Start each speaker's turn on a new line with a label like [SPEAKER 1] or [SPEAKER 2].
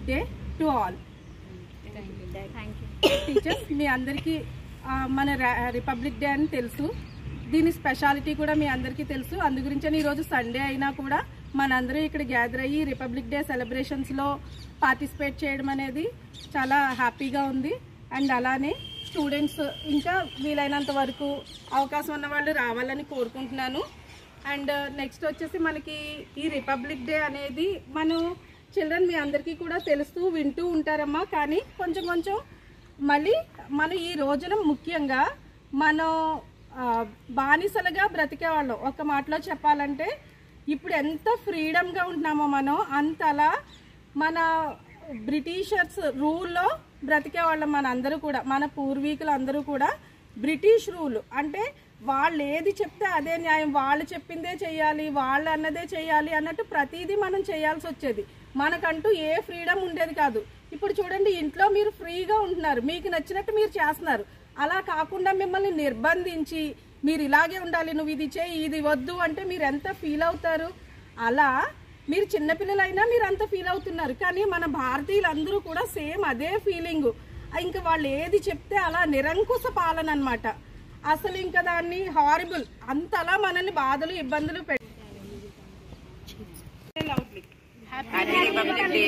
[SPEAKER 1] Day to all. Teachers, మీ అందరికీ మన republic day అని తెలుసు. దీని స్పెషాలిటీ కూడా మీ అందరికీ తెలుసు. అందు గురించి ఈరోజు సండే అయినా కూడా మనందరూ ఇక్కడ గ్యాదర్ అయ్యి రిపబ్లిక్ డే సెలబ్రేషన్స్లో పార్టిసిపేట్ చేయడం అనేది చాలా హ్యాపీగా ఉంది. అండ్ అలానే స్టూడెంట్స్ ఇంకా వీలైనంత వరకు అవకాశం ఉన్న వాళ్ళు రావాలని కోరుకుంటున్నాను. అండ్ నెక్స్ట్ వచ్చేసి మనకి ఈ రిపబ్లిక్ డే అనేది మనం చిల్డ్రన్ మీ అందరికీ కూడా తెలుస్తూ వింటూ ఉంటారమ్మా. కానీ కొంచెం కొంచెం మళ్ళీ మనం ఈ రోజున ముఖ్యంగా మనం బానిసలుగా బ్రతికేవాళ్ళం. ఒక మాటలో చెప్పాలంటే ఇప్పుడు ఎంత ఫ్రీడమ్గా ఉంటున్నామో మనం అంతలా మన బ్రిటిషర్స్ రూల్లో బ్రతికేవాళ్ళం. మన అందరూ కూడా మన పూర్వీకులు అందరూ కూడా బ్రిటిష్ రూల్ అంటే వాళ్ళు ఏది చెప్తే అదే న్యాయం, వాళ్ళు చెప్పిందే చేయాలి, వాళ్ళు అన్నదే చేయాలి అన్నట్టు ప్రతిదీ మనం చేయాల్సి వచ్చేది. మనకంటూ ఏ ఫ్రీడమ్ ఉండేది కాదు. ఇప్పుడు చూడండి, ఇంట్లో మీరు ఫ్రీగా ఉంటున్నారు, మీకు నచ్చినట్టు మీరు చేస్తున్నారు. అలా కాకుండా మిమ్మల్ని నిర్బంధించి మీరు ఇలాగే ఉండాలి, నువ్వు ఇది చేయి, ఇది వద్దు అంటే మీరు ఎంత ఫీల్ అవుతారు. అలా మీరు చిన్నపిల్లలైనా మీరు అంత ఫీల్ అవుతున్నారు. కానీ మన భారతీయులందరూ కూడా సేమ్ అదే ఫీలింగు. ఇంకా వాళ్ళు ఏది చెప్తే అలా నిరంకుశ పాలన అనమాట. అసలు ఇంకా దాన్ని హారిబుల్, అంతలా మనల్ని బాధలు ఇబ్బందులు పెట్టి హ్యాపీ రిపబ్లిక్ డే.